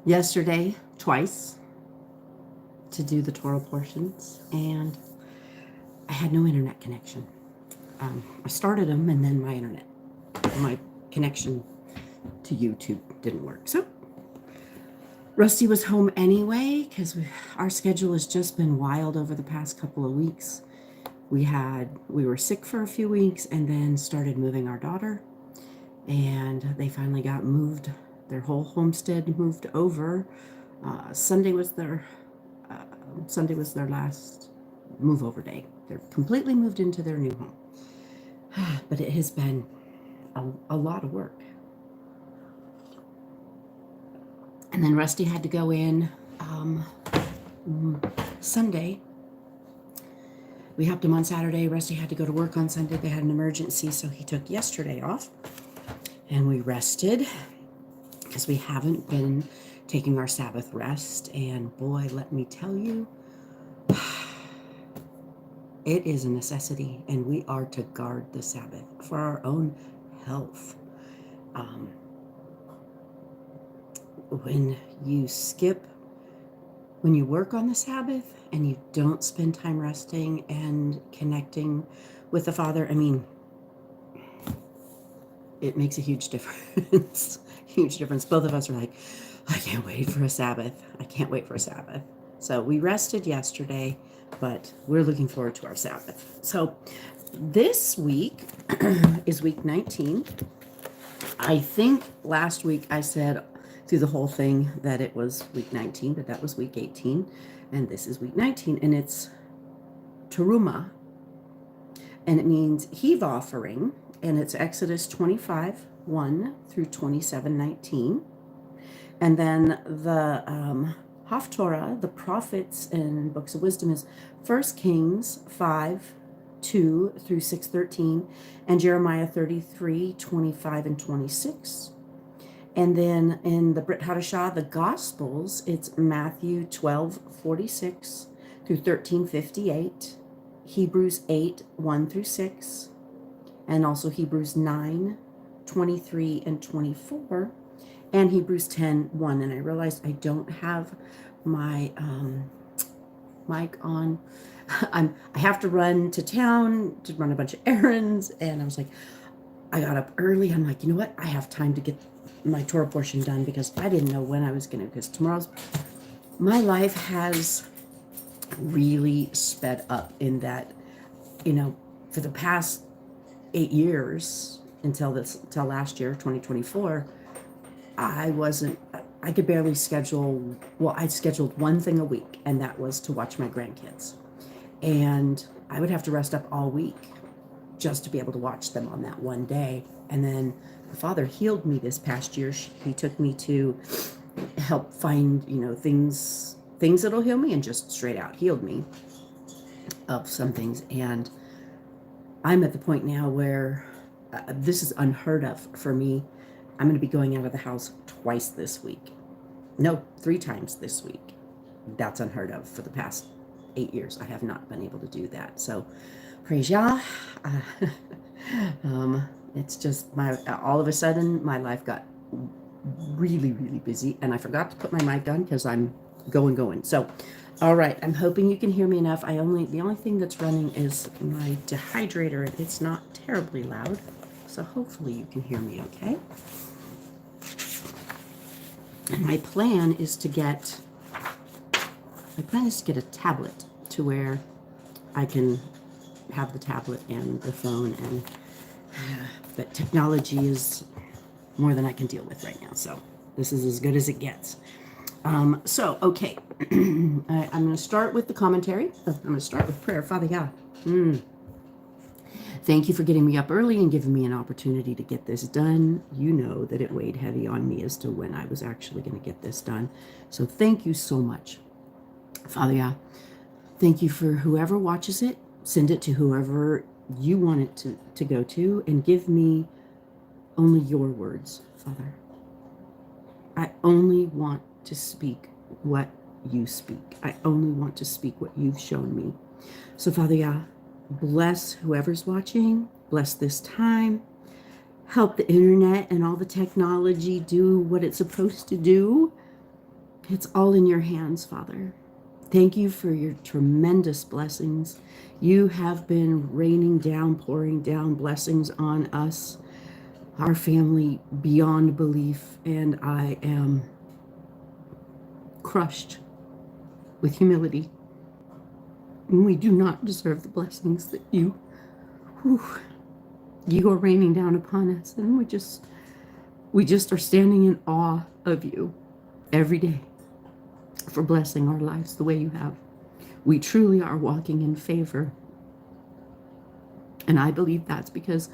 yesterday twice to do the Torah portions, and I had no internet connection. I started them, and then my connection to YouTube didn't work. So Rusty was home anyway, because our schedule has just been wild over the past couple of weeks. We were sick for a few weeks, and then started moving our daughter, and they finally got moved. Their whole homestead moved over. Sunday was their last move over day. They're completely moved into their new home. But it has been a lot of work. And then Rusty had to go in Sunday. We helped him on Saturday. Rusty had to go to work on Sunday. They had an emergency, so he took yesterday off. And we rested because we haven't been taking our Sabbath rest. And boy, let me tell you, it is a necessity, and we are to guard the Sabbath for our own health. When you work on the Sabbath and you don't spend time resting and connecting with the Father, it makes a huge difference. Huge difference. Both of us are like, I can't wait for a Sabbath. I can't wait for a Sabbath. So we rested yesterday, but we're looking forward to our Sabbath. So this week is week 19. I think last week I said through the whole thing that it was week 19, but that was week 18. And this is week 19, and it's Terumah. And it means Heave Offering. And it's Exodus 25, 1 through 27, 19. And then the Haftorah, the prophets and books of wisdom, is 1 Kings 5, 2 through 6, 13, and Jeremiah 33, 25 and 26. And then in the Brit Hadashah, the Gospels, it's Matthew 12, 46 through 13, 58, Hebrews 8, 1 through 6, and also Hebrews 9, 23 and 24, and Hebrews 10, 1. And I realized I don't have my mic on. I have to run to town to run a bunch of errands, and I was like, I got up early. I'm like, you know what? I have time to get my Torah portion done, because I didn't know when I was going to, because my life has really sped up in that, for the past 8 years until last year, 2024, I could barely schedule, I scheduled one thing a week, and that was to watch my grandkids. And I would have to rest up all week just to be able to watch them on that one day. And then the Father healed me this past year. He took me to help find, things that'll heal me, and just straight out healed me of some things. And I'm at the point now where this is unheard of for me. I'm going to be going out of the house twice this week. No, 3 times this week. That's unheard of. For the past 8 years, I have not been able to do that. So praise Yah. It's just all of a sudden my life got really, really busy, and I forgot to put my mic on because I'm going. So, all right, I'm hoping you can hear me enough. The only thing that's running is my dehydrator, and it's not terribly loud. So hopefully you can hear me okay. And my plan is to get a tablet to where I can have the tablet and the phone, and but technology is more than I can deal with right now. So this is as good as it gets. Okay, I'm going to start with the commentary. I'm going to start with prayer. Father God, thank you for getting me up early and giving me an opportunity to get this done. You know that it weighed heavy on me as to when I was actually going to get this done. So thank you so much. Father God, thank you for whoever watches it. Send it to whoever you want it to go to, and give me only your words, Father. I only want to speak what you speak. I only want to speak what you've shown me. So Father God, bless whoever's watching, bless this time, help the internet and all the technology do what it's supposed to do, It's all in your hands, Father. Thank you for your tremendous blessings. You have been raining down, pouring down blessings on us, our family, beyond belief, and I am crushed with humility. And we do not deserve the blessings that you are raining down upon us, and we just are standing in awe of you every day for blessing our lives the way you have. We truly are walking in favor. And I believe that's because,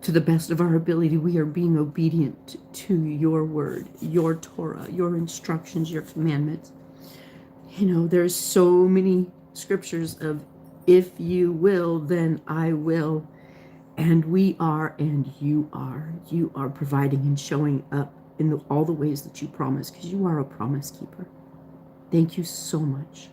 to the best of our ability, we are being obedient to your word, your Torah, your instructions, your commandments. You know, there's so many scriptures of, if you will, then I will. And we are, and you are. You are providing and showing up in all the ways that you promise, because you are a promise keeper. Thank you so much.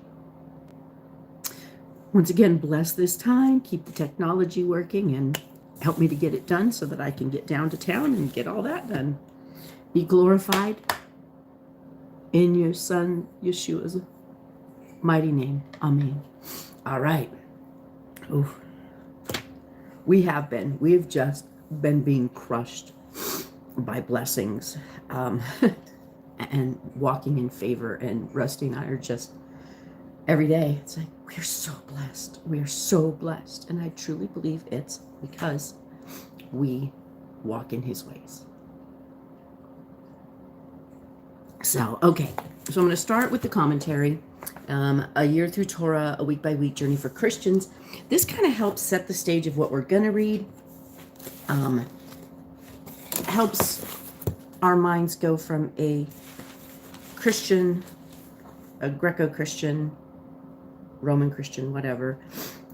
Once again, bless this time, keep the technology working, and help me to get it done so that I can get down to town and get all that done. Be glorified in your Son, Yeshua's mighty name. Amen. All right. Ooh. We've just been being crushed by blessings, and walking in favor, and Rusty and I are just, every day, it's like, we're so blessed. We are so blessed. And I truly believe it's because we walk in his ways. So, okay. So I'm going to start with the commentary. A year through Torah, a week by week journey for Christians. This kind of helps set the stage of what we're going to read. Helps our minds go from a Christian, a Greco-Christian, Roman Christian, whatever,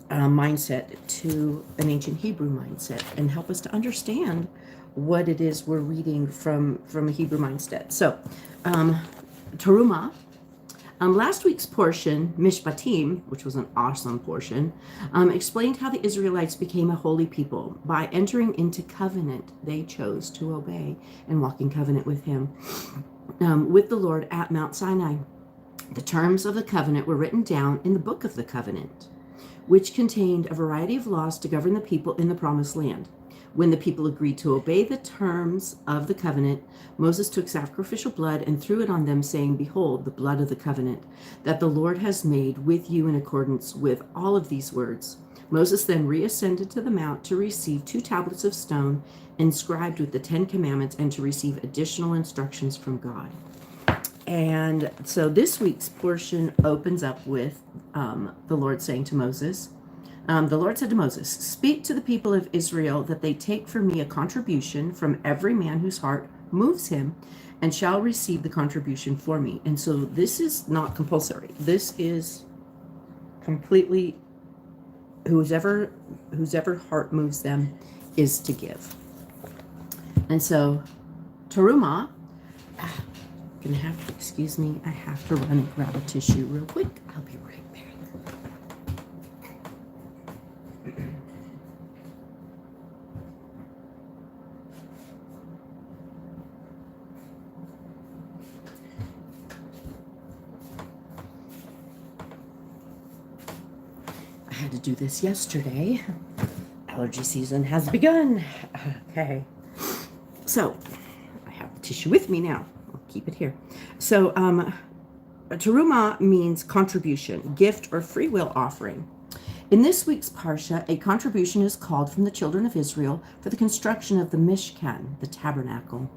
mindset to an ancient Hebrew mindset, and help us to understand what it is we're reading from a Hebrew mindset. So, Terumah. Last week's portion, Mishpatim, which was an awesome portion, explained how the Israelites became a holy people. By entering into covenant, they chose to obey and walk in covenant with him, with the Lord at Mount Sinai. The terms of the covenant were written down in the book of the covenant, which contained a variety of laws to govern the people in the promised land. When the people agreed to obey the terms of the covenant, Moses took sacrificial blood and threw it on them, saying, "Behold, the blood of the covenant that the Lord has made with you in accordance with all of these words." Moses then reascended to the mount to receive 2 tablets of stone inscribed with the 10 commandments and to receive additional instructions from God. And so this week's portion opens up with the Lord saying to Moses, the Lord said to Moses, "Speak to the people of Israel that they take for me a contribution from every man whose heart moves him, and shall receive the contribution for me." And so this is not compulsory. This is completely whoever heart moves them is to give. And so Terumah, gonna have to excuse me. I have to run and grab a tissue real quick. I'll be right back. I had to do this yesterday. Allergy season has begun. Okay. So I have the tissue with me now. I'll keep it here. So Terumah means contribution, gift, or free will offering. In this week's Parsha, a contribution is called from the children of Israel for the construction of the Mishkan, the Tabernacle.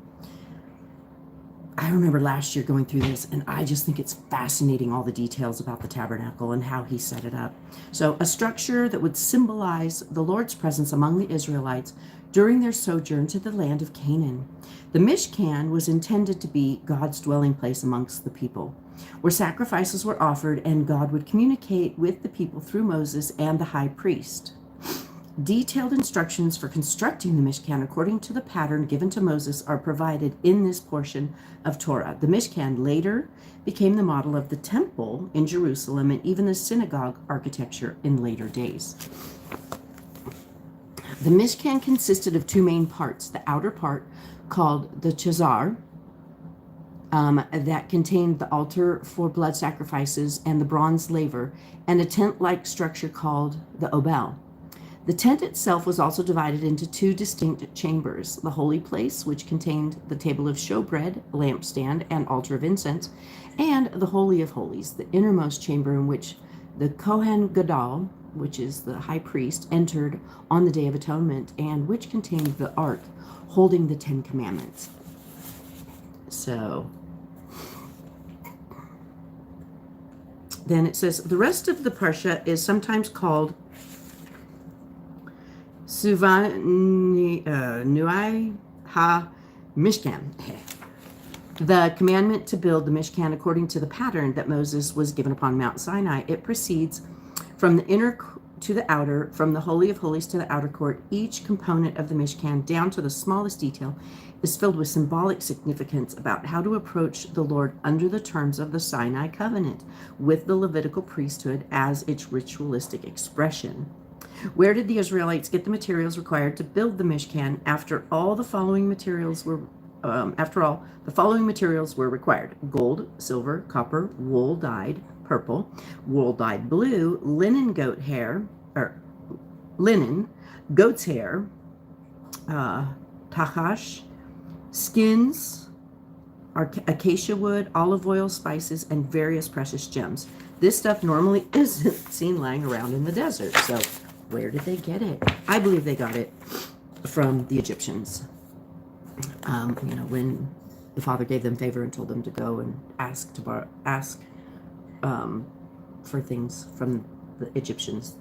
I remember last year going through this, and I just think it's fascinating, all the details about the tabernacle and how he set it up. So a structure that would symbolize the Lord's presence among the Israelites during their sojourn to the land of Canaan. The Mishkan was intended to be God's dwelling place amongst the people, where sacrifices were offered and God would communicate with the people through Moses and the high priest. Detailed instructions for constructing the Mishkan according to the pattern given to Moses are provided in this portion of Torah. The Mishkan later became the model of the temple in Jerusalem and even the synagogue architecture in later days. The Mishkan consisted of 2 main parts. The outer part, called the Chazar, that contained the altar for blood sacrifices and the bronze laver, and a tent-like structure called the Obel. The tent itself was also divided into two distinct chambers: the holy place, which contained the table of showbread, lampstand, and altar of incense, and the Holy of Holies, the innermost chamber in which the Kohen Gadol, which is the high priest, entered on the Day of Atonement, and which contained the ark holding the Ten Commandments. So then it says, the rest of the Parsha is sometimes called Nuai Ha Mishkan, the commandment to build the Mishkan according to the pattern that Moses was given upon Mount Sinai. It proceeds from the inner to the outer, from the Holy of Holies to the outer court. Each component of the Mishkan, down to the smallest detail, is filled with symbolic significance about how to approach the Lord under the terms of the Sinai covenant, with the Levitical priesthood as its ritualistic expression. Where did the Israelites get the materials required to build the Mishkan? After all, the following materials were required: gold, silver, copper, wool dyed purple, wool dyed blue, linen, goat's hair, tachash, skins, acacia wood, olive oil, spices, and various precious gems. This stuff normally isn't seen lying around in the desert. So where did they get it? I believe they got it from the Egyptians. When the Father gave them favor and told them to go and ask for things from the Egyptians,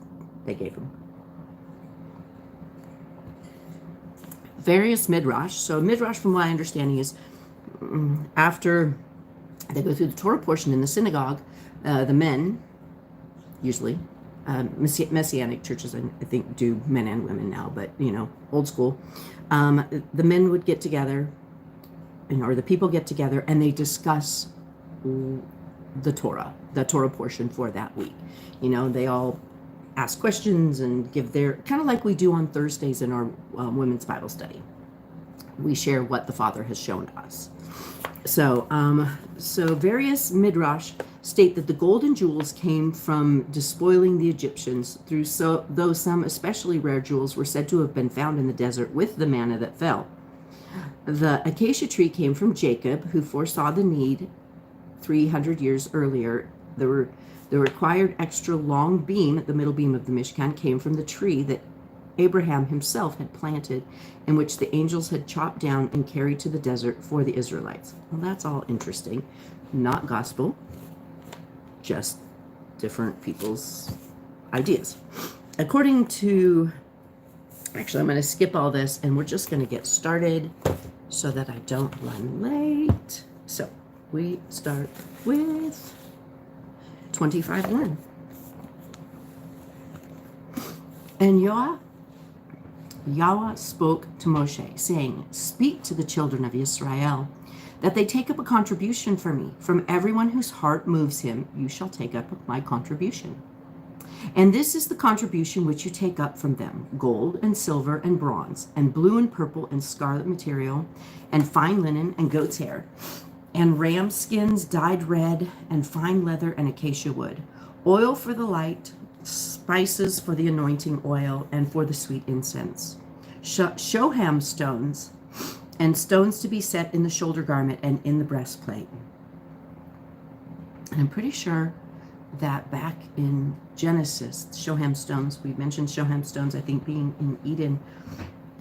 they gave them. Various midrash. So midrash, from my understanding, is after they go through the Torah portion in the synagogue, the men, usually, Messianic churches, I think, do men and women now, but, old school, the men would get together, or the people get together, and they discuss the Torah portion for that week. They all ask questions and give their, kind of like we do on Thursdays in our women's Bible study. We share what the Father has shown us. So various midrash state that the gold and jewels came from despoiling the Egyptians, though some especially rare jewels were said to have been found in the desert with the manna that fell. The acacia tree came from Jacob, who foresaw the need 300 years earlier. The required extra long beam, the middle beam of the Mishkan, came from the tree that Abraham himself had planted, and which the angels had chopped down and carried to the desert for the Israelites. Well, that's all interesting. Not gospel, just different people's ideas. According to, actually, I'm going to skip all this, and we're just going to get started so that I don't run late. So we start with 25:1. And Yahweh spoke to Moshe, saying, "Speak to the children of Israel, that they take up a contribution for me. From everyone whose heart moves him, you shall take up my contribution. And this is the contribution which you take up from them: gold and silver and bronze, and blue and purple and scarlet material, and fine linen and goat's hair, and ram skins dyed red, and fine leather and acacia wood, oil for the light, spices for the anointing oil, and for the sweet incense, shoham stones, and stones to be set in the shoulder garment and in the breastplate." And I'm pretty sure that back in Genesis, shoham stones, we mentioned shoham stones, I think, being in Eden.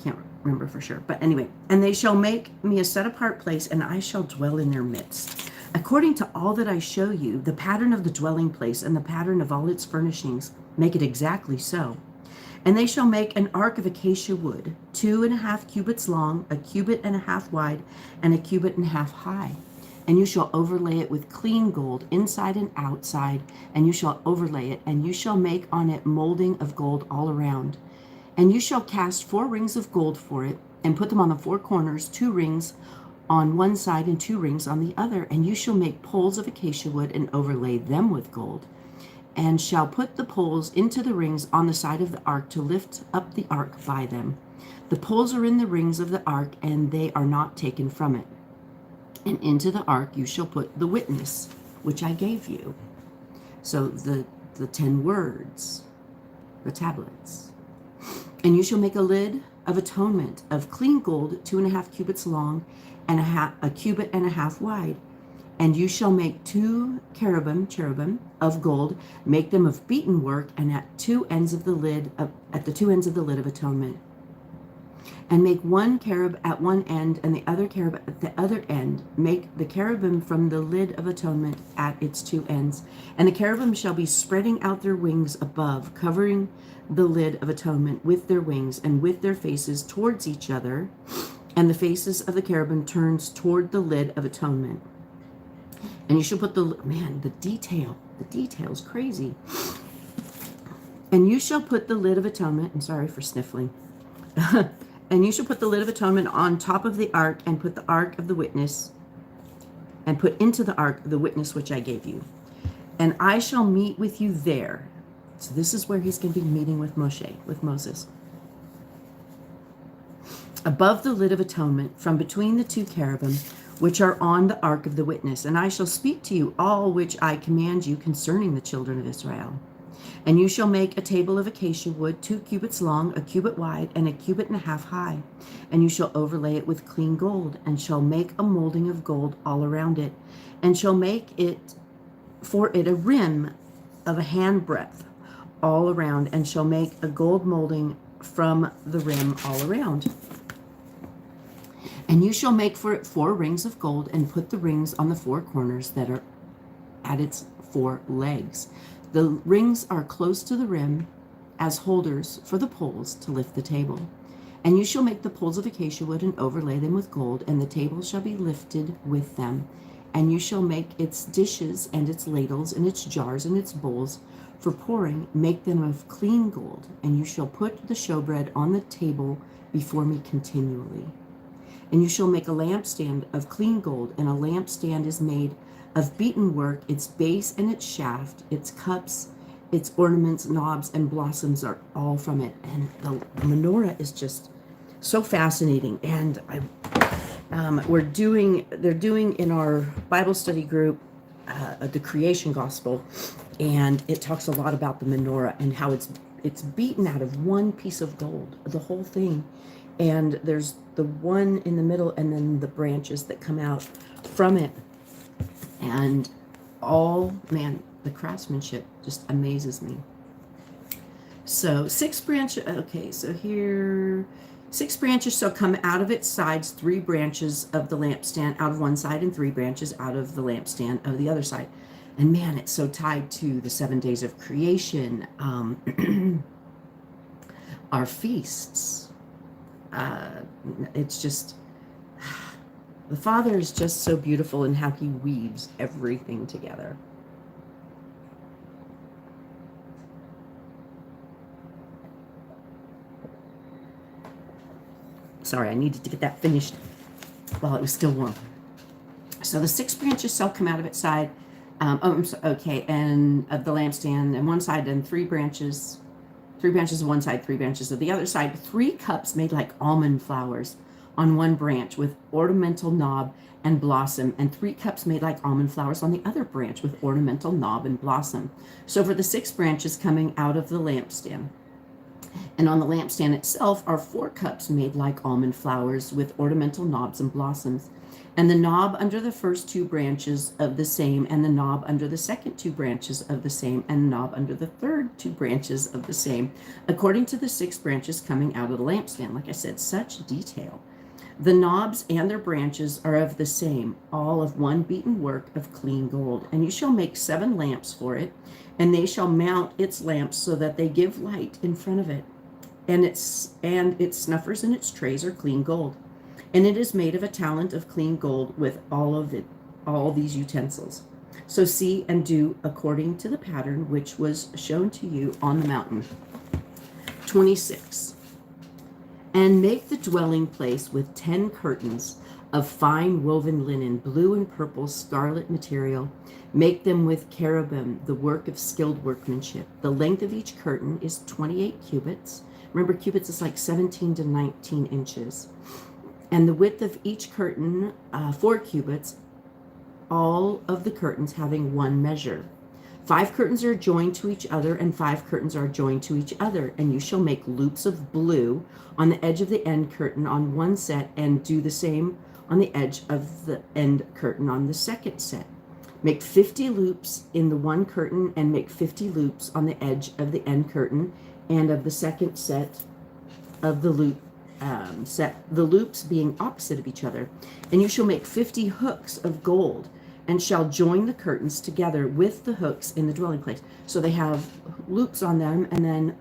Can't remember for sure. But anyway, "And they shall make me a set apart place, and I shall dwell in their midst. According to all that I show you, the pattern of the dwelling place and the pattern of all its furnishings, make it exactly so. And they shall make an ark of acacia wood, 2.5 cubits long, 1.5 cubits wide, and 1.5 cubits high. And you shall overlay it with clean gold, inside and outside, and you shall overlay it, and you shall make on it molding of gold all around. And you shall cast 4 rings of gold for it, and put them on the 4 corners, 2 rings on one side and 2 rings on the other. And you shall make poles of acacia wood and overlay them with gold, and shall put the poles into the rings on the side of the ark to lift up the ark by them. The poles are in the rings of the ark, and they are not taken from it. And into the ark you shall put the witness, which I gave you. So the 10 words, the tablets. And you shall make a lid of atonement of clean gold, 2.5 cubits long, and a cubit and a half wide. And you shall make 2 cherubim of gold, make them of beaten work, and at the two ends of the lid of atonement. And make 1 cherub at one end, and the other cherub at the other end. Make the cherubim from the lid of atonement at its 2 ends. And the cherubim shall be spreading out their wings above, covering the lid of atonement with their wings, and with their faces towards each other. And the faces of the cherubim turns toward the lid of atonement. And you shall put the detail is crazy. And you shall put the lid of atonement, I'm sorry for sniffling. And you shall put the lid of atonement on top of the ark, and put the ark of the witness, and put into the ark the witness which I gave you. And I shall meet with you there. So this is where he's going to be meeting with Moses. Above the lid of atonement, from between the 2 cherubim, which are on the ark of the witness. And I shall speak to you all which I command you concerning the children of Israel. And you shall make a table of acacia wood, 2 cubits long, a cubit wide, and a cubit and a half high. And you shall overlay it with clean gold, and shall make a molding of gold all around it, and shall make it for it a rim of a handbreadth all around, and shall make a gold molding from the rim all around. And you shall make for it 4 rings of gold, and put the rings on the 4 corners that are at its 4 legs. The rings are close to the rim as holders for the poles to lift the table. And you shall make the poles of acacia wood, and overlay them with gold, and the table shall be lifted with them. And you shall make its dishes, and its ladles, and its jars, and its bowls for pouring. Make them of clean gold. And you shall put the showbread on the table before me continually. And you shall make a lampstand of clean gold, and a lampstand is made of beaten work. Its base and its shaft, its cups, its ornaments, knobs, and blossoms are all from it. And the menorah is just so fascinating. And they're doing in our Bible study group the creation gospel, and it talks a lot about the menorah and how it's beaten out of one piece of gold, the whole thing. And there's the one in the middle, and then the branches that come out from it. And the craftsmanship just amazes me. So 6 branches, okay, so here, 6 branches shall come out of its sides, 3 branches of the lampstand out of one side, and 3 branches out of the lampstand of the other side. And man, it's so tied to the 7 days of creation, our feasts. It's just, the Father is just so beautiful in how he weaves everything together. Sorry, I needed to get that finished while it was still warm. So the 6 branches shall come out of its side, and of the lampstand and one side, and 3 branches of one side, 3 branches of the other side, 3 cups made like almond flowers on one branch with ornamental knob and blossom, and 3 cups made like almond flowers on the other branch with ornamental knob and blossom. So for the 6 branches coming out of the lampstand. And on the lampstand itself are 4 cups made like almond flowers with ornamental knobs and blossoms. And the knob under the first 2 branches of the same, and the knob under the second 2 branches of the same, and the knob under the third 2 branches of the same, according to the 6 branches coming out of the lampstand. Like I said, such detail. The knobs and their branches are of the same, all of one beaten work of clean gold. And you shall make 7 lamps for it, and they shall mount its lamps so that they give light in front of it. And its snuffers and its trays are clean gold. And it is made of a talent of clean gold with all these utensils. So see and do according to the pattern which was shown to you on the mountain. 26. And make the dwelling place with 10 curtains of fine woven linen, blue and purple scarlet material. Make them with cherubim, the work of skilled workmanship. The length of each curtain is 28 cubits. Remember, cubits is like 17 to 19 inches. And the width of each curtain, 4 cubits, all of the curtains having one measure. 5 curtains are joined to each other, and 5 curtains are joined to each other. And you shall make loops of blue on the edge of the end curtain on one set, and do the same on the edge of the end curtain on the second set. Make 50 loops in the one curtain, and make 50 loops on the edge of the end curtain and of the second set of the loop set, the loops being opposite of each other. And you shall make 50 hooks of gold, and shall join the curtains together with the hooks in the dwelling place. So they have loops on them, and then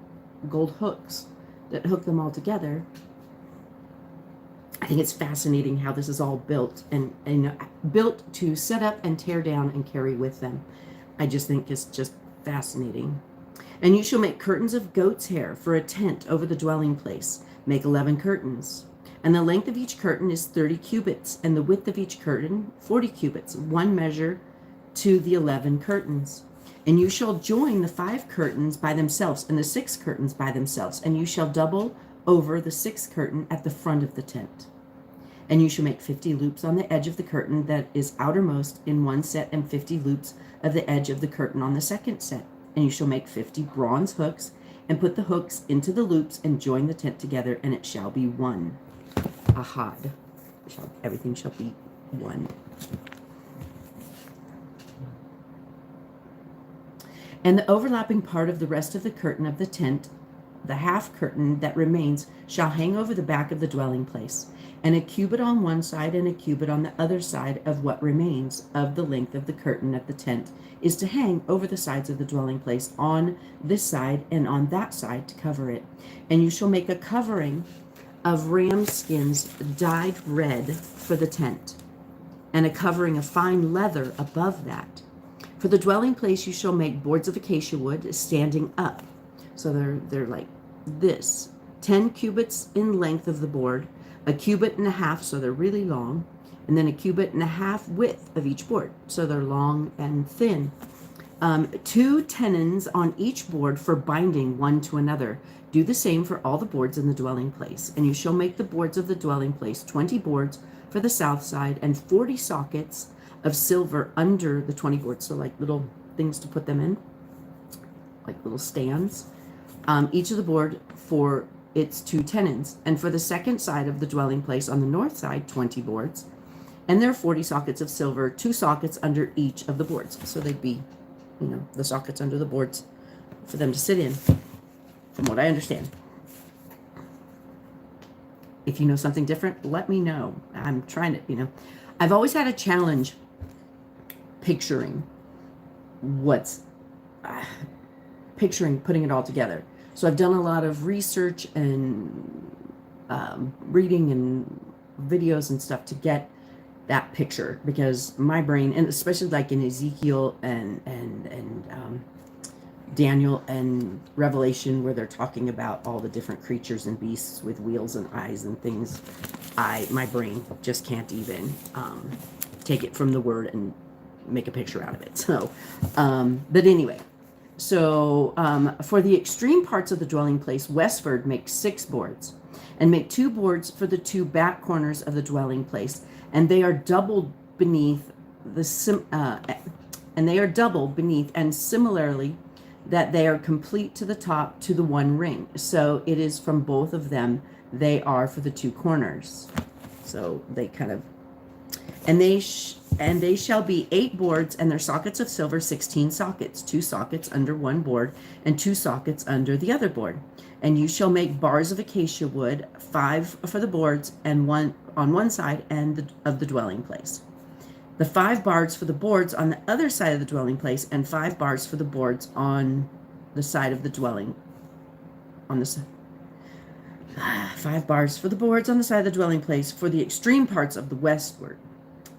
gold hooks that hook them all together. I think it's fascinating how this is all built and built to set up and tear down and carry with them. I just think it's just fascinating. And you shall make curtains of goat's hair for a tent over the dwelling place. Make 11 curtains. And the length of each curtain is 30 cubits, and the width of each curtain 40 cubits, one measure to the 11 curtains. And you shall join the 5 curtains by themselves and the 6 curtains by themselves, and you shall double over the 6th curtain at the front of the tent. And you shall make 50 loops on the edge of the curtain that is outermost in one set, and 50 loops of the edge of the curtain on the second set. And you shall make 50 bronze hooks, and put the hooks into the loops, and join the tent together, and it shall be one. Ahad. Everything shall be one. And the overlapping part of the rest of the curtain of the tent, the half curtain that remains, shall hang over the back of the dwelling place, and a cubit on one side and a cubit on the other side of what remains of the length of the curtain of the tent is to hang over the sides of the dwelling place on this side and on that side to cover it. And you shall make a covering of ram skins dyed red for the tent, and a covering of fine leather above that. For the dwelling place you shall make boards of acacia wood standing up. So they're like this, 10 cubits in length of the board, a cubit and a half, so they're really long, and then a cubit and a half width of each board, so they're long and thin. 2 tenons on each board for binding one to another. Do the same for all the boards in the dwelling place. And you shall make the boards of the dwelling place 20 boards for the south side, and 40 sockets of silver under the 20 boards, so like little things to put them in, like little stands. Each of the board for its 2 tenons. And for the second side of the dwelling place on the north side, 20 boards. And there are 40 sockets of silver, 2 sockets under each of the boards. So they'd be, the sockets under the boards for them to sit in, from what I understand. If you know something different, let me know. I'm trying to, I've always had a challenge picturing putting it all together. So I've done a lot of research and reading and videos and stuff to get that picture, because my brain, and especially like in Ezekiel and Daniel and Revelation, where they're talking about all the different creatures and beasts with wheels and eyes and things, my brain just can't even take it from the word and make a picture out of it. So, but anyway. So for the extreme parts of the dwelling place westward, make 6 boards, and make 2 boards for the 2 back corners of the dwelling place, and they are doubled beneath and similarly that they are complete to the top to the one ring. So it is from both of them. They are for the 2 corners. So they kind of, and they shall be 8 boards, and their sockets of silver 16 sockets, 2 sockets under one board, and 2 sockets under the other board. And you shall make bars of acacia wood, 5 for the boards, and 1 on one side of the dwelling place. The 5 bars for the boards on the other side of the dwelling place, and 5 bars for the boards on the side of the dwelling. 5 bars for the boards on the side of the dwelling place for the extreme parts of the westward,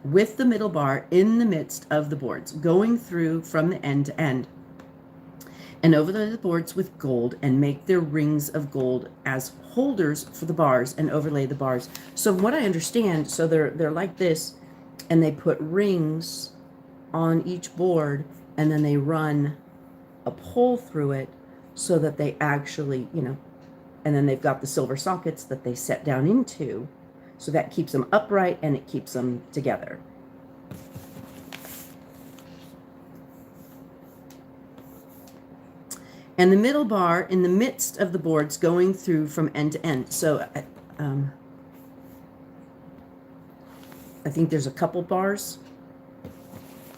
with the middle bar in the midst of the boards, going through from the end to end, and overlay the boards with gold, and make their rings of gold as holders for the bars, and overlay the bars. So what I understand, so they're like this, and they put rings on each board, and then they run a pole through it so that they actually, and then they've got the silver sockets that they set down into. So that keeps them upright and it keeps them together. And the middle bar in the midst of the boards going through from end to end. So I think there's a couple bars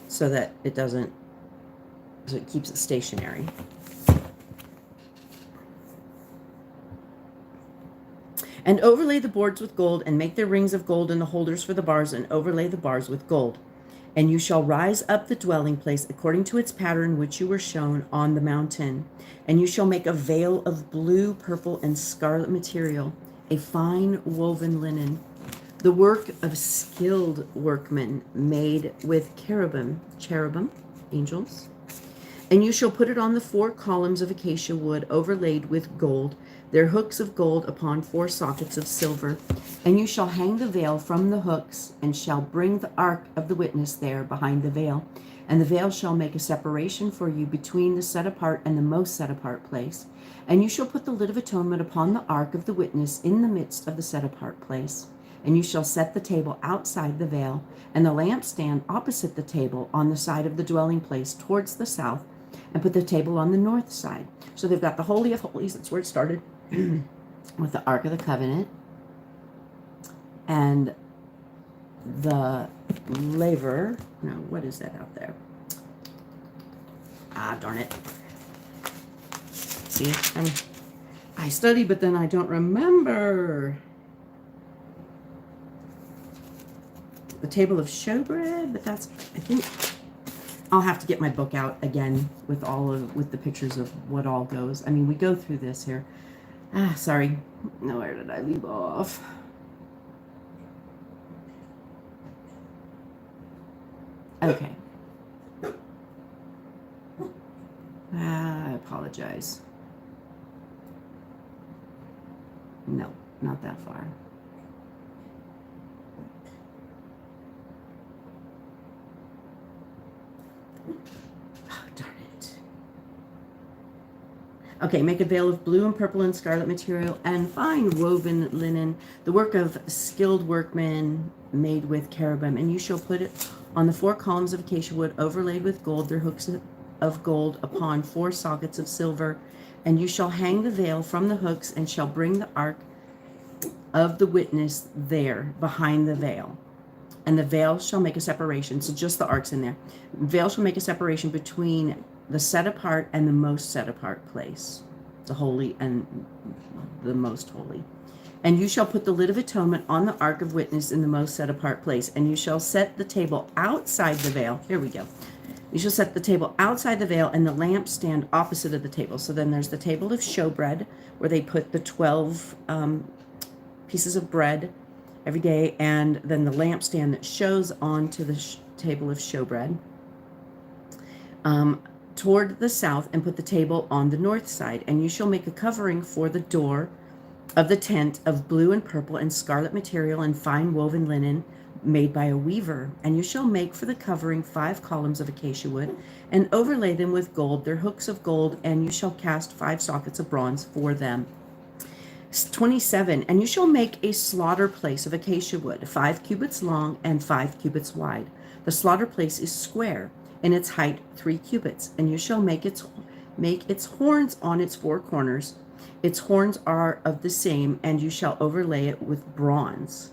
so that it doesn't, so it keeps it stationary. And overlay the boards with gold, and make their rings of gold in the holders for the bars, and overlay the bars with gold. And you shall rise up the dwelling place according to its pattern which you were shown on the mountain. And you shall make a veil of blue, purple, and scarlet material, a fine woven linen, the work of skilled workmen, made with cherubim, angels. And you shall put it on the 4 columns of acacia wood overlaid with gold, their hooks of gold upon 4 sockets of silver. And you shall hang the veil from the hooks, and shall bring the ark of the witness there behind the veil. And the veil shall make a separation for you between the set apart and the most set apart place. And you shall put the lid of atonement upon the ark of the witness in the midst of the set apart place. And you shall set the table outside the veil, and the lampstand opposite the table on the side of the dwelling place towards the south, and put the table on the north side. So they've got the Holy of Holies, that's where it started, with the Ark of the Covenant, and the laver. No, what is that out there? Ah, darn it. See, I study, but then I don't remember. The table of showbread, but that's, I think, I'll have to get my book out again with with the pictures of what all goes. I mean, we go through this here. Ah, sorry. Now, where did I leave off? Okay. I apologize. No, not that far. Oh, darn it. Okay, make a veil of blue and purple and scarlet material and fine woven linen, the work of skilled workmen, made with cherubim. And you shall put it on the 4 columns of acacia wood overlaid with gold, their hooks of gold upon 4 sockets of silver. And you shall hang the veil from the hooks, and shall bring the ark of the witness there behind the veil. And the veil shall make a separation. So just the ark's in there. The veil shall make a separation between the set apart and the most set apart place, the holy and the most holy. And you shall put the lid of atonement on the ark of witness in the most set apart place. And you shall set the table outside the veil. Here we go. You shall set the table outside the veil, and the lampstand opposite of the table. So then there's the table of showbread, where they put the 12 pieces of bread every day, and then the lampstand that shows onto the table of showbread toward the south, and put the table on the north side. And you shall make a covering for the door of the tent of blue and purple and scarlet material and fine woven linen, made by a weaver. And you shall make for the covering 5 columns of acacia wood, and overlay them with gold, their hooks of gold, and you shall cast 5 sockets of bronze for them. 27, and you shall make a slaughter place of acacia wood, 5 cubits long and 5 cubits wide. The slaughter place is square, and its height 3 cubits. And you shall make its horns on its 4 corners. Its horns are of the same, and you shall overlay it with bronze.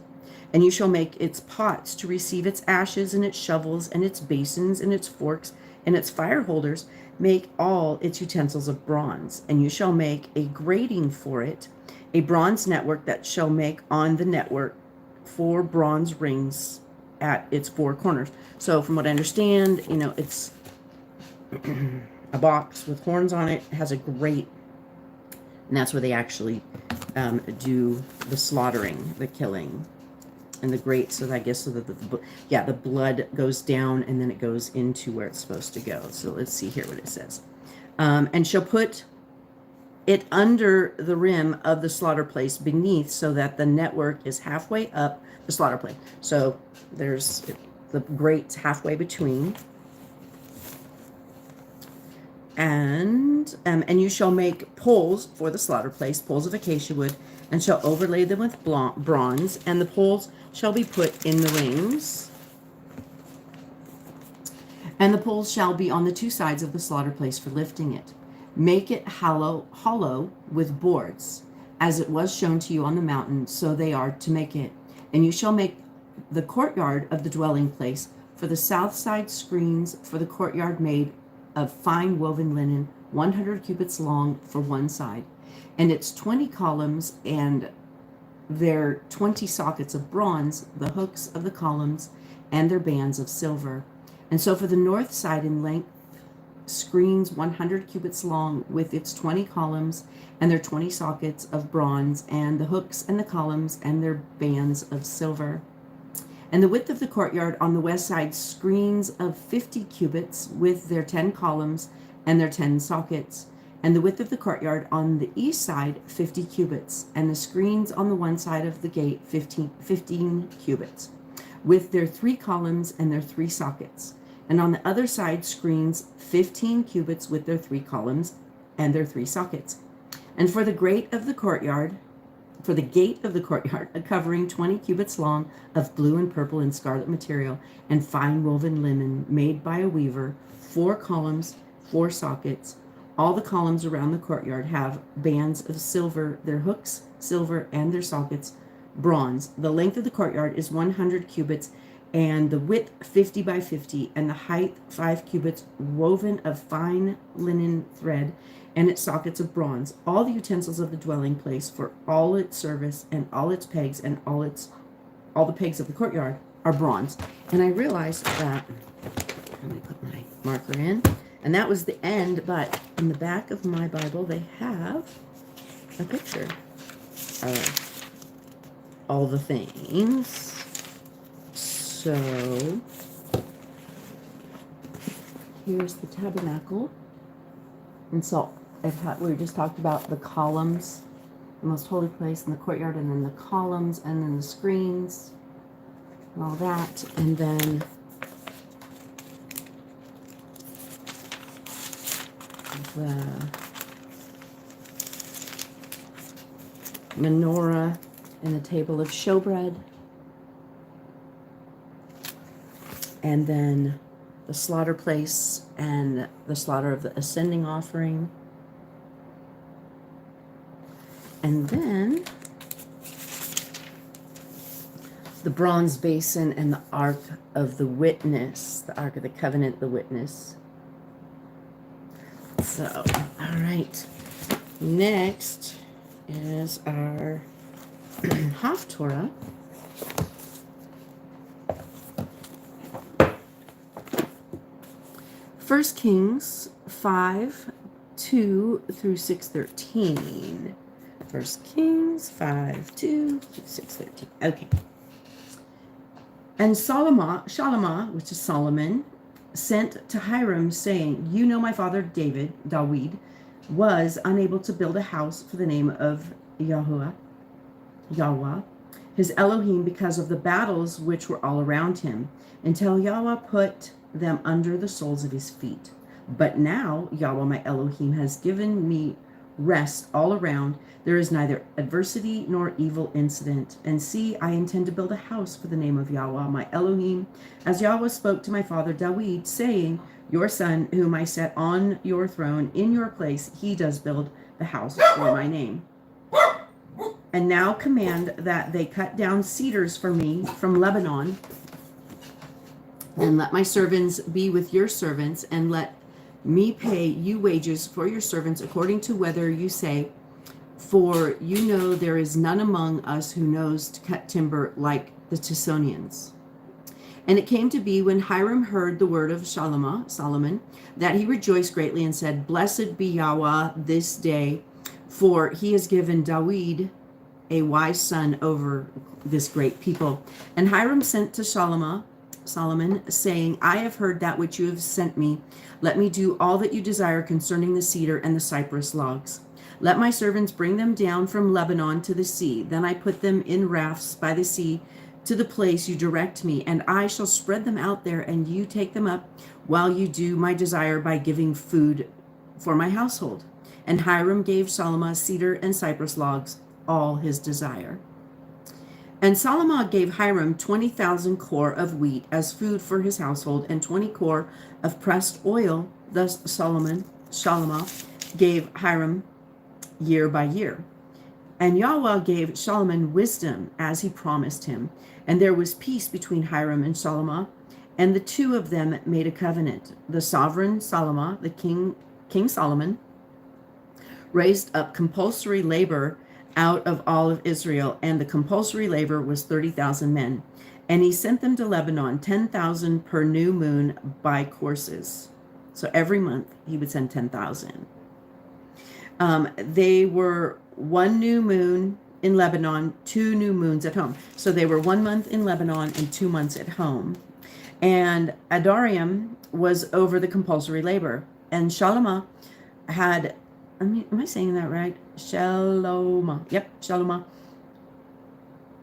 And you shall make its pots to receive its ashes, and its shovels, and its basins, and its forks, and its fire holders. Make all its utensils of bronze. And you shall make a grating for it, a bronze network that shall make on the network 4 bronze rings at its 4 corners. So from what I understand, it's a box with horns on it. It has a grate, and that's where they actually do the slaughtering, the killing. And the grate, so I guess so that the blood goes down, and then it goes into where it's supposed to go. So let's see here what it says. And shall put it under the rim of the slaughter place beneath, so that the network is halfway up the slaughter place. So there's the grates halfway between. And you shall make poles for the slaughter place, poles of acacia wood, and shall overlay them with bronze, and the poles shall be put in the rings. And the poles shall be on the two sides of the slaughter place for lifting it. Make it hollow with boards, as it was shown to you on the mountain, so they are to make it. And you shall make the courtyard of the dwelling place for the south side screens for the courtyard made of fine woven linen, 100 cubits long for one side, and its 20 columns and their 20 sockets of bronze, the hooks of the columns and their bands of silver. And so for the north side in length, screens 100 cubits long with its 20 columns and their 20 sockets of bronze, and the hooks and the columns and their bands of silver. And the width of the courtyard on the west side, screens of 50 cubits with their 10 columns and their 10 sockets. And the width of the courtyard on the east side, 50 cubits, and the screens on the one side of the gate, 15 cubits, with their 3 columns and their 3 sockets. And on the other side, screens 15 cubits with their 3 columns and their 3 sockets. And for the gate of the courtyard, a covering 20 cubits long of blue and purple and scarlet material and fine woven linen made by a weaver, 4 columns, 4 sockets. All the columns around the courtyard have bands of silver, their hooks, silver, and their sockets, bronze. The length of the courtyard is 100 cubits, and the width 50 by 50, and the height 5 cubits, woven of fine linen thread, and its sockets of bronze. All the utensils of the dwelling place for all its service, and all its pegs, and all the pegs of the courtyard are bronze. And I realized that, let me put my marker in, and that was the end, but in the back of my Bible, they have a picture of all the things. So here's the tabernacle. And so we just talked about the columns, the most holy place in the courtyard, and then the columns, and then the screens, and all that. And then the menorah and the table of showbread, and then the slaughter place and the slaughter of the ascending offering, and then the bronze basin and the ark of the witness, the ark of the covenant, the witness. So, all right, next is our half Torah. First Kings 5:2 through 6:13. First Kings 5:2 through 6:13. Okay. And Shalom, which is Solomon, sent to Hiram, saying, "You know my father David was unable to build a house for the name of Yahweh, his Elohim, because of the battles which were all around him, until Yahweh put them under the soles of his feet. But now Yahweh my Elohim has given me rest all around. There is neither adversity nor evil incident. And see, I intend to build a house for the name of Yahweh my Elohim, as Yahweh spoke to my father David, saying, your son, whom I set on your throne in your place, he does build the house for my name. And now command that they cut down cedars for me from Lebanon, and let my servants be with your servants, and let me pay you wages for your servants according to whether you say, for you know there is none among us who knows to cut timber like the Tisonians." And it came to be, when Hiram heard the word of Solomon, that he rejoiced greatly and said, "Blessed be Yahweh this day, for he has given David a wise son over this great people." And Hiram sent to Solomon, saying, "I have heard that which you have sent me. Let me do all that you desire concerning the cedar and the cypress logs. Let my servants bring them down from Lebanon to the sea. Then I put them in rafts by the sea to the place you direct me, and I shall spread them out there, and you take them up while you do my desire by giving food for my household." And Hiram gave Solomon cedar and cypress logs all his desire. And Solomon gave Hiram 20,000 kor of wheat as food for his household, and 20 kor of pressed oil. Thus Shalom gave Hiram year by year. And Yahweh gave Solomon wisdom as he promised him. And there was peace between Hiram and Solomon, and the two of them made a covenant. The sovereign Solomon, the King Solomon, raised up compulsory labor out of all of Israel, and the compulsory labor was 30,000 men. And he sent them to Lebanon, 10,000 per new moon by courses. So every month he would send 10,000. They were 1 new moon in Lebanon, 2 new moons at home. So they were 1 month in Lebanon and 2 months at home. And Adariam was over the compulsory labor. And Shalom had, am I saying that right? Shalom. Yep, Shalom.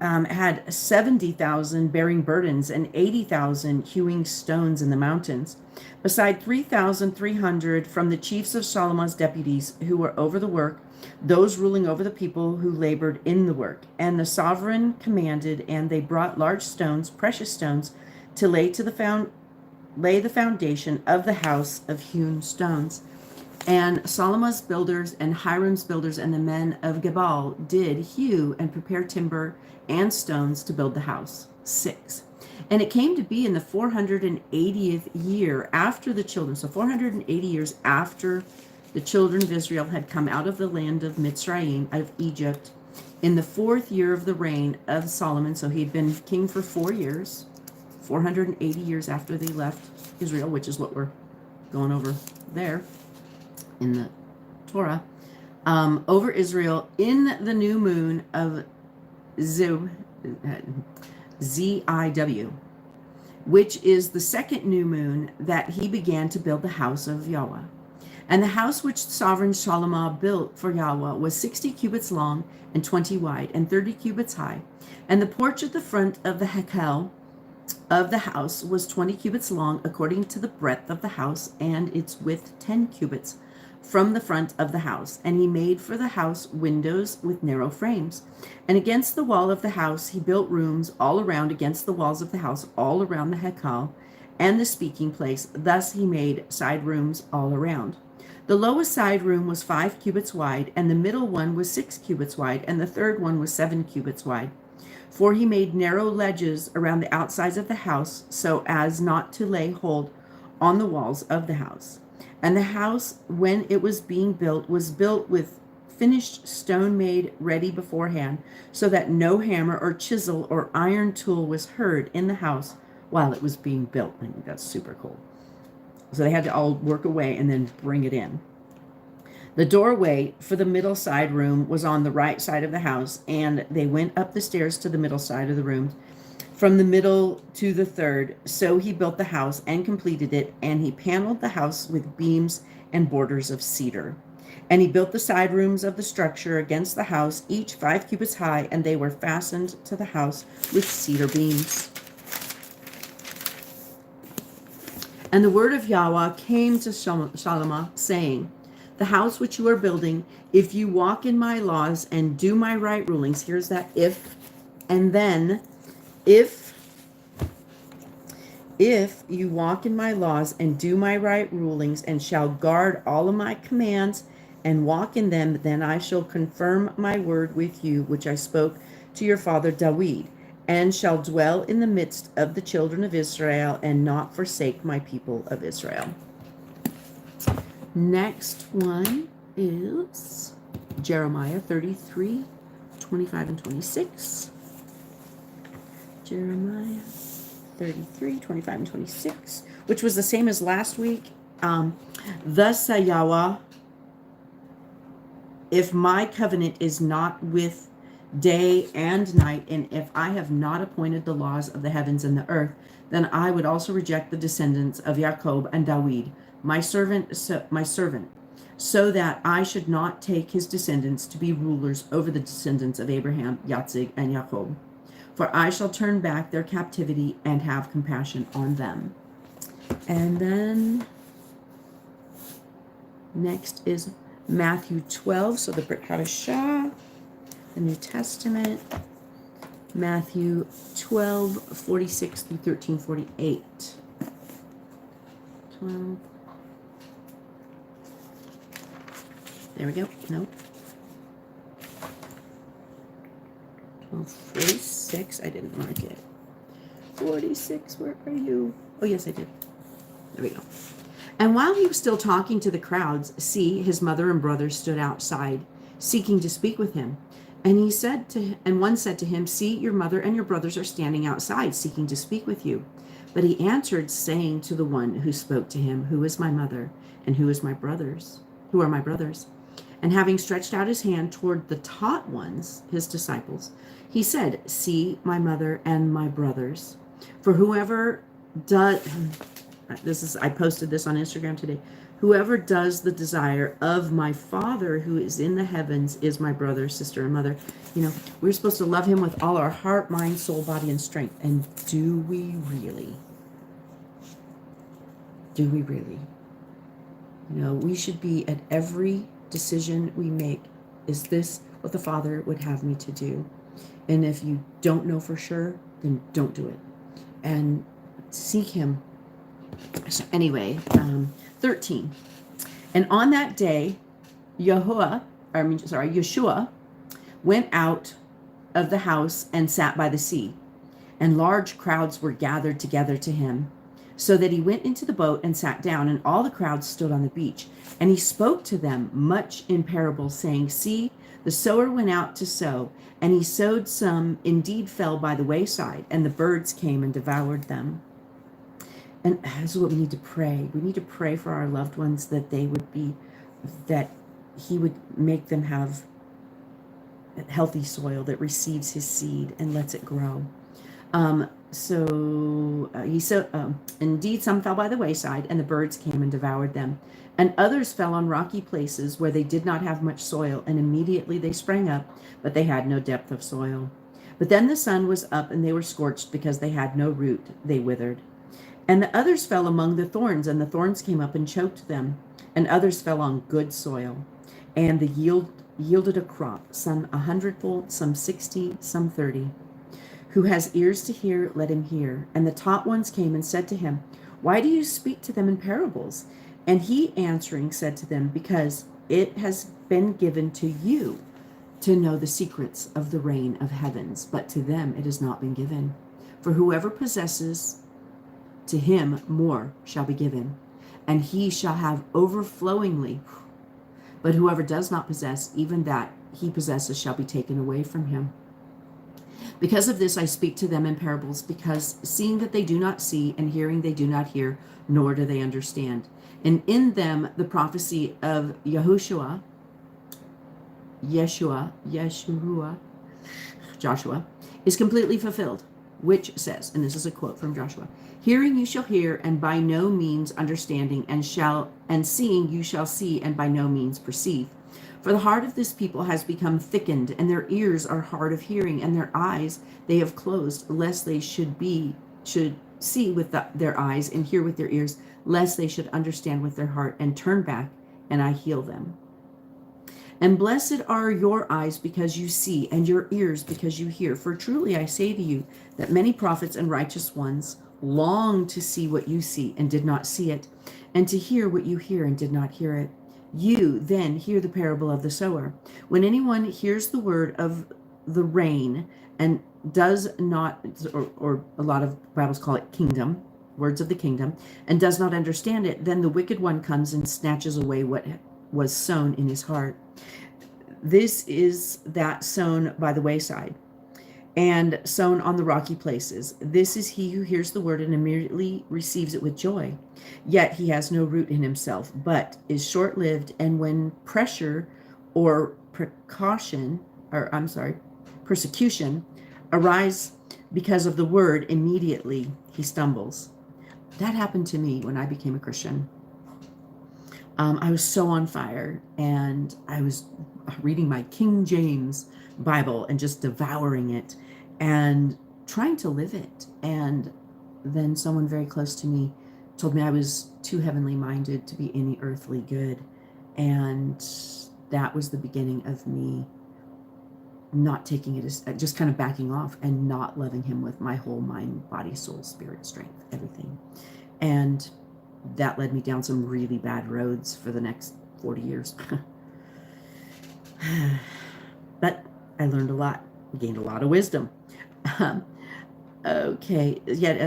Had 70,000 bearing burdens and 80,000 hewing stones in the mountains, beside 3,300 from the chiefs of Solomon's deputies who were over the work, those ruling over the people who labored in the work. And the sovereign commanded, and they brought large stones, precious stones, to lay the foundation of the house of hewn stones. And Solomon's builders and Hiram's builders and the men of Gebal did hew and prepare timber and stones to build the house. 6. And it came to be in the 480th year after the children, so 480 years after the children of Israel had come out of the land of Mitzrayim, out of Egypt, in the 4th year of the reign of Solomon. So he'd been king for 4 years, 480 years after they left Israel, which is what we're going over there in the Torah, over Israel in the new moon of ZIW, which is the 2nd new moon that he began to build the house of Yahweh. And the house which sovereign Shalom built for Yahweh was 60 cubits long and 20 wide and 30 cubits high. And the porch at the front of the hekel of the house was 20 cubits long according to the breadth of the house, and its width 10 cubits from the front of the house. And he made for the house windows with narrow frames. And against the wall of the house he built rooms all around against the walls of the house, all around the hekel and the speaking place. Thus he made side rooms all around. The lowest side room was 5 cubits wide, and the middle one was 6 cubits wide, and the third one was 7 cubits wide. For he made narrow ledges around the outsides of the house, so as not to lay hold on the walls of the house. And the house, when it was being built, was built with finished stone made ready beforehand, so that no hammer or chisel or iron tool was heard in the house while it was being built. I think that's super cool. So they had to all work away and then bring it in. The doorway for the middle side room was on the right side of the house, and they went up the stairs to the middle side of the room, from the middle to the third. So he built the house and completed it, and he paneled the house with beams and borders of cedar. And he built the side rooms of the structure against the house, each 5 cubits high, and they were fastened to the house with cedar beams. And the word of Yahweh came to Shalom, saying, the house which you are building, if you walk in my laws and do my right rulings, here's that if, and then, if you walk in my laws and do my right rulings and shall guard all of my commands and walk in them, then I shall confirm my word with you, which I spoke to your father David, and shall dwell in the midst of the children of Israel and not forsake my people of Israel. Next one is Jeremiah 33, 25 and 26. Jeremiah 33, 25 and 26, which was the same as last week. Thus says Yahweh, if my covenant is not with day and night, and if I have not appointed the laws of the heavens and the earth, then I would also reject the descendants of Jacob and David, my servant, so that I should not take his descendants to be rulers over the descendants of Abraham, Yitzhak, and Jacob. For I shall turn back their captivity and have compassion on them. And then next is Matthew 12, so the Brit Hadashah. the New Testament, Matthew 12:46 through 13:48. 12. There we go. No. 12:46. I didn't mark it. 46. Where are you? Oh, yes, I did. There we go. And while he was still talking to the crowds, see, his mother and brothers stood outside, seeking to speak with him. And one said to him, see, your mother and your brothers are standing outside, seeking to speak with you. But he answered, saying to the one who spoke to him, who is my mother, and who are my brothers? And having stretched out his hand toward the taught ones, his disciples, he said, see, my mother and my brothers. For whoever does... I posted this on Instagram today. Whoever does the desire of my Father who is in the heavens is my brother, sister, and mother. You know, we're supposed to love him with all our heart, mind, soul, body, and strength. And do we really? Do we really? You know, we should be at every decision we make. Is this what the Father would have me to do? And if you don't know for sure, then don't do it. And seek him. So anyway, 13. And on that day, Yeshua went out of the house and sat by the sea, and large crowds were gathered together to him, so that he went into the boat and sat down, and all the crowds stood on the beach. And he spoke to them much in parables, saying, see, the sower went out to sow, and he sowed some indeed fell by the wayside, and the birds came and devoured them. And that's what we need to pray. We need to pray for our loved ones that he would make them have healthy soil that receives his seed and lets it grow. Indeed, some fell by the wayside, and the birds came and devoured them. And others fell on rocky places where they did not have much soil, and immediately they sprang up, but they had no depth of soil. But then the sun was up, and they were scorched because they had no root. They withered. And the others fell among the thorns, and the thorns came up and choked them. And others fell on good soil, and the yielded a crop, some 100-fold, some 60, some 30. Who has ears to hear, let him hear. And the taught ones came and said to him, why do you speak to them in parables? And he answering said to them, because it has been given to you to know the secrets of the reign of heavens, but to them it has not been given. For whoever possesses, to him more shall be given, and he shall have overflowingly. But whoever does not possess, even that he possesses shall be taken away from him. Because of this I speak to them in parables, because seeing that they do not see, and hearing they do not hear, nor do they understand. And in them the prophecy of Joshua, is completely fulfilled, which says, and this is a quote from Joshua, hearing you shall hear, and by no means understanding, and seeing you shall see, and by no means perceive. For the heart of this people has become thickened, and their ears are hard of hearing, and their eyes they have closed, lest they should see with their eyes, and hear with their ears, lest they should understand with their heart, and turn back, and I heal them. And blessed are your eyes because you see, and your ears because you hear. For truly I say to you that many prophets and righteous ones long to see what you see and did not see it, and to hear what you hear and did not hear it. You then hear the parable of the sower. When anyone hears the word of the reign and does not, or a lot of Bibles call it kingdom, words of the kingdom, and does not understand it, then the wicked one comes and snatches away what was sown in his heart. This is that sown by the wayside and sown on the rocky places. This is he who hears the word and immediately receives it with joy. Yet he has no root in himself, but is short-lived, and when pressure or persecution arise because of the word, immediately he stumbles. That happened to me when I became a Christian. I was so on fire, and I was reading my King James Bible and just devouring it and trying to live it. And then someone very close to me told me I was too heavenly minded to be any earthly good. And that was the beginning of me not taking it as just kind of backing off and not loving him with my whole mind, body, soul, spirit, strength, everything. And that led me down some really bad roads for the next 40 years. But I learned a lot, gained a lot of wisdom. Okay, yet,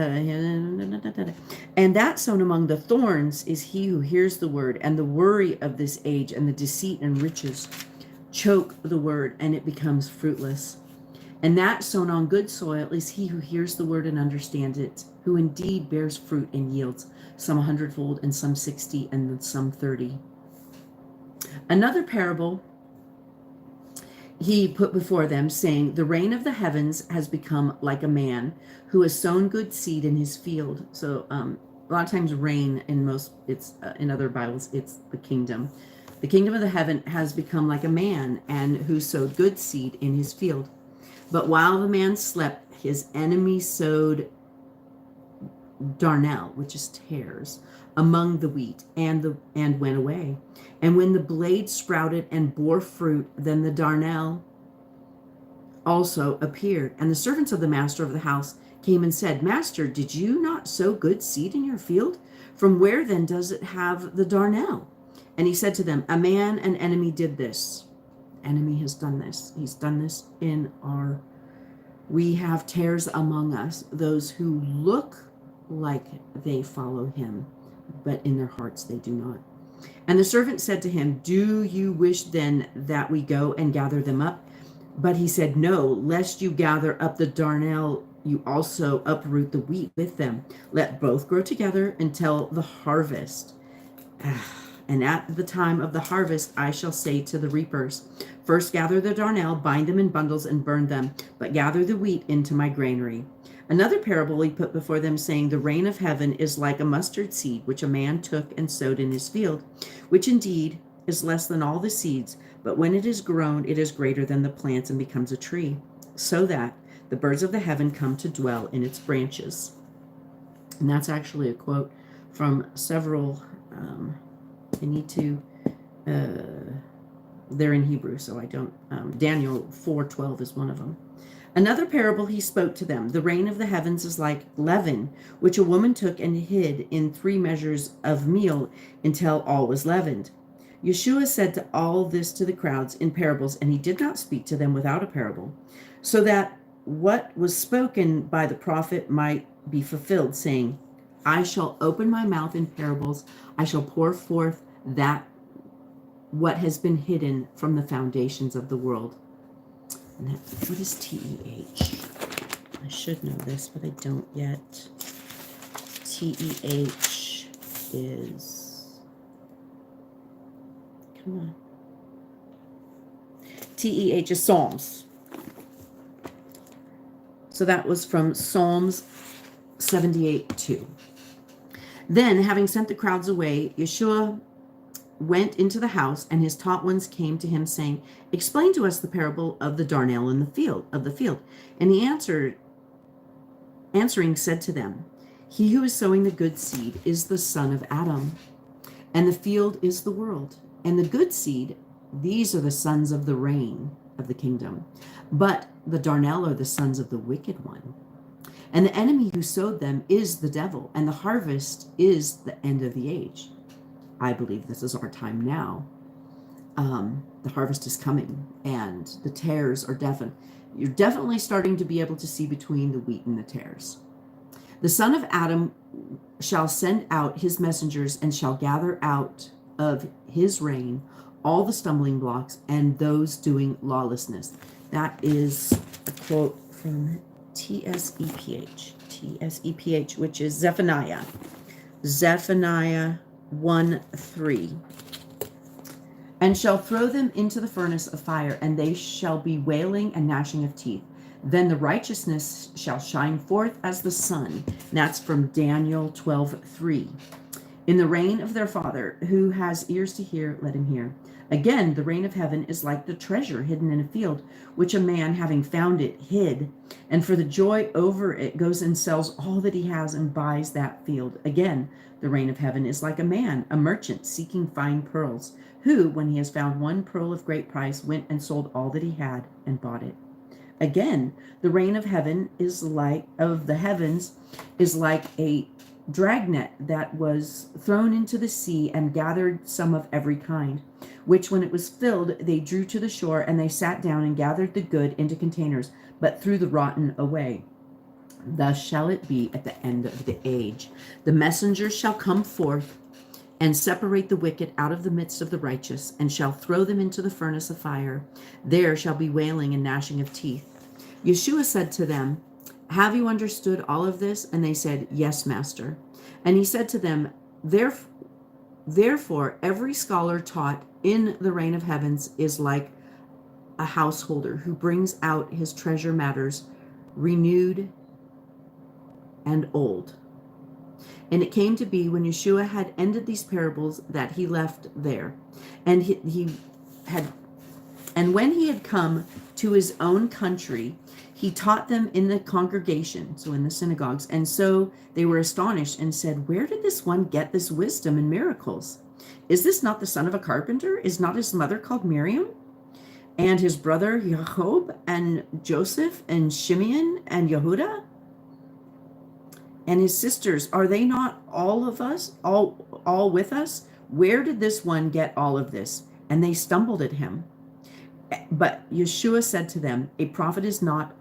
and that sown among the thorns is he who hears the word, and the worry of this age and the deceit and riches choke the word, and it becomes fruitless. And that sown on good soil is he who hears the word and understands it, who indeed bears fruit and yields, some 100-fold, and some 60, and some 30. Another parable he put before them, saying, the rain of the heavens has become like a man who has sown good seed in his field. So a lot of times rain in in other Bibles, it's the kingdom. The kingdom of the heaven has become like a man and who sowed good seed in his field. But while the man slept, his enemy sowed darnel, which is tares, among the wheat, and went away. And when the blade sprouted and bore fruit, then the darnel also appeared. And the servants of the master of the house came and said, Master, did you not sow good seed in your field? From where then does it have the darnel? And he said to them, a man, an enemy, did this. Enemy has done this. He's done this we have tares among us, those who look like they follow him, but in their hearts they do not. And the servant said to him, do you wish then that we go and gather them up? But he said, no, lest you gather up the darnel, you also uproot the wheat with them. Let both grow together until the harvest. And at the time of the harvest, I shall say to the reapers, first gather the darnel, bind them in bundles and burn them, but gather the wheat into my granary. Another parable he put before them, saying, the rain of heaven is like a mustard seed, which a man took and sowed in his field, which indeed is less than all the seeds, but when it is grown, it is greater than the plants and becomes a tree, so that the birds of the heaven come to dwell in its branches. And that's actually a quote from several, I need to, they're in Hebrew, so I don't, Daniel 4:12 is one of them. Another parable he spoke to them, the rain of the heavens is like leaven, which a woman took and hid in 3 measures of meal until all was leavened. Yeshua said to all this to the crowds in parables, and he did not speak to them without a parable, so that what was spoken by the prophet might be fulfilled, saying, I shall open my mouth in parables, I shall pour forth that what has been hidden from the foundations of the world. And that, what is TEH? I should know this, but I don't yet. TEH is, come on. TEH is Psalms. So that was from Psalms 78:2. Then, having sent the crowds away, Yeshua went into the house, and his taught ones came to him, saying, explain to us the parable of the darnel in the field. And he answering said to them, he who is sowing the good seed is the son of Adam, and the field is the world. And the good seed, these are the sons of the reign of the kingdom, but the darnel are the sons of the wicked one. And the enemy who sowed them is the devil, and the harvest is the end of the age. I believe this is our time now. The harvest is coming, and the tares are you're definitely starting to be able to see between the wheat and the tares. The son of Adam shall send out his messengers and shall gather out of his reign all the stumbling blocks and those doing lawlessness. That is a quote from TSEPH, which is Zephaniah 1:3. And shall throw them into the furnace of fire, and they shall be wailing and gnashing of teeth. Then the righteousness shall shine forth as the sun. And that's from Daniel 12:3. In the reign of their father, who has ears to hear, let him hear. Again, the reign of heaven is like the treasure hidden in a field, which a man, having found it, hid, and for the joy over it goes and sells all that he has and buys that field. Again, the reign of heaven is like a man, a merchant seeking fine pearls, who, when he has found one pearl of great price, went and sold all that he had and bought it. Again, the reign of heaven is like a dragnet that was thrown into the sea and gathered some of every kind, which when it was filled, they drew to the shore, and they sat down and gathered the good into containers, but threw the rotten away. Thus shall it be at the end of the age. The messengers shall come forth and separate the wicked out of the midst of the righteous, and shall throw them into the furnace of fire. There shall be wailing and gnashing of teeth. Yeshua said to them, have you understood all of this? And they said, yes, Master. And he said to them, therefore, every scholar taught in the reign of heavens is like a householder who brings out his treasure matters renewed and old. And it came to be when Yeshua had ended these parables that he left there. And when he had come to his own country, he taught them in the congregation, so in the synagogues. And so they were astonished and said, where did this one get this wisdom and miracles? Is this not the son of a carpenter? Is not his mother called Miriam? And his brother Jacob and Joseph and Shimeon and Yehuda? And his sisters, are they not all of us, all with us? Where did this one get all of this? And they stumbled at him. But Yeshua said to them, a prophet is not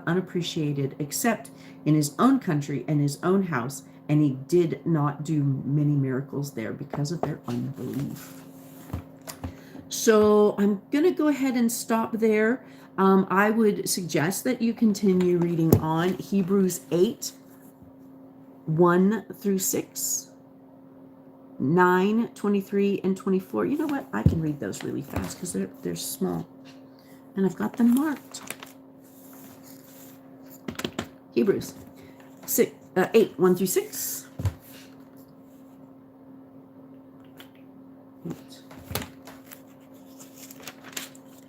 unappreciated except in his own country and his own house, and he did not do many miracles there because of their unbelief. So I'm going to go ahead and stop there. I would suggest that you continue reading on Hebrews 8, 1 through 6. 9, 23, and 24. You know what? I can read those really fast because they're small. And I've got them marked. Hebrews 8, 1 through 6. There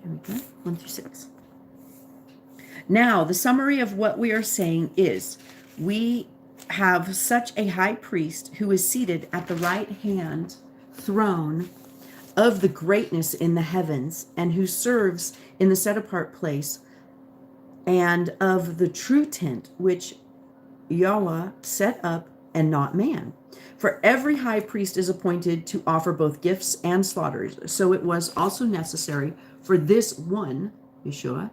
we go. 1 through 6. Now, the summary of what we are saying is, we have such a high priest who is seated at the right hand throne of the greatness in the heavens, and who serves in the set apart place, and of the true tent which Yahweh set up, and not man. For every high priest is appointed to offer both gifts and slaughters. So it was also necessary for this one, Yeshua,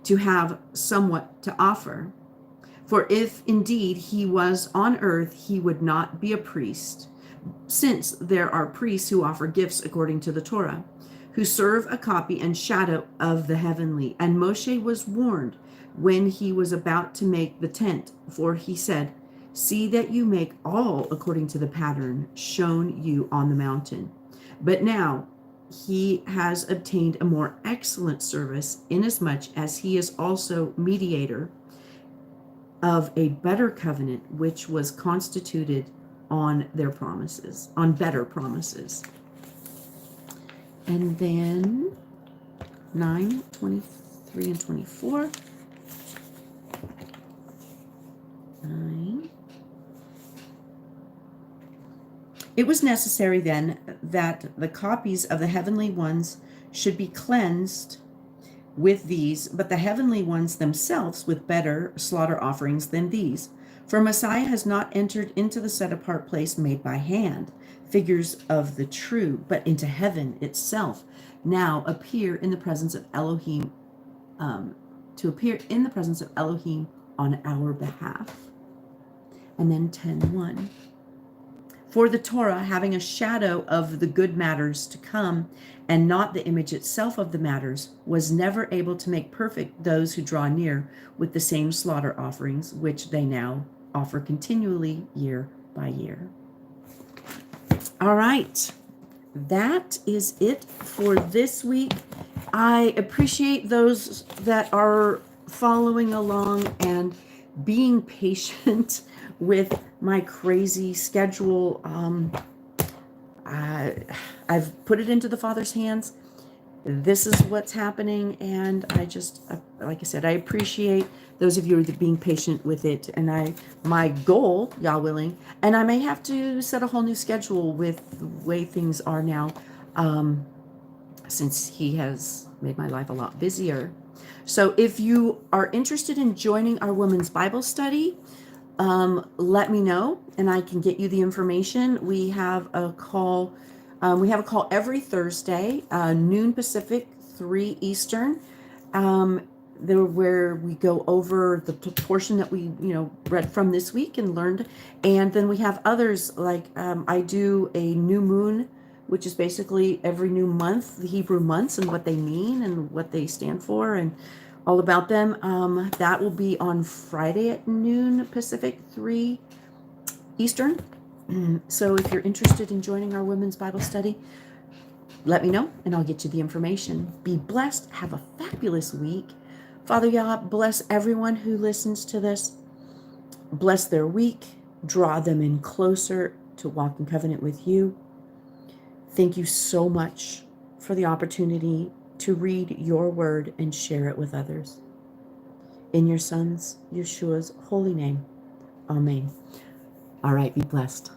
to have somewhat to offer. For if indeed he was on earth, he would not be a priest, since there are priests who offer gifts according to the Torah, who serve a copy and shadow of the heavenly. And Moshe was warned when he was about to make the tent, for he said, see that you make all according to the pattern shown you on the mountain. But now he has obtained a more excellent service, inasmuch as he is also mediator of a better covenant, which was constituted on their promises, on better promises. And then 9, 23, and 24. 9. It was necessary then that the copies of the heavenly ones should be cleansed with these, but the heavenly ones themselves with better slaughter offerings than these. For Messiah has not entered into the set apart place made by hand, figures of the true, but into heaven itself, now appear in the presence of Elohim, to appear in the presence of Elohim on our behalf. And then 10:1. For the Torah, having a shadow of the good matters to come, and not the image itself of the matters, was never able to make perfect those who draw near with the same slaughter offerings, which they now offer continually year by year. All right, that is it for this week. I appreciate those that are following along and being patient with my crazy schedule. I've put it into the Father's hands. This is what's happening, and I just, like I said, I appreciate those of you that are being patient with it. And my goal, y'all willing, and I may have to set a whole new schedule with the way things are now, since He has made my life a lot busier. So if you are interested in joining our women's Bible study, let me know and I can get you the information. We have a call. We have a call every Thursday, noon Pacific, 3 Eastern, where we go over the portion that we read from this week and learned. And then we have others, like I do a new moon, which is basically every new month, the Hebrew months and what they mean and what they stand for and all about them. That will be on Friday at noon Pacific, 3 Eastern. So if you're interested in joining our women's Bible study, let me know and I'll get you the information. Be blessed. Have a fabulous week. Father Yah, bless everyone who listens to this. Bless their week. Draw them in closer to walk in covenant with you. Thank you so much for the opportunity to read your word and share it with others. In your Son's, Yeshua's holy name. Amen. All right, be blessed.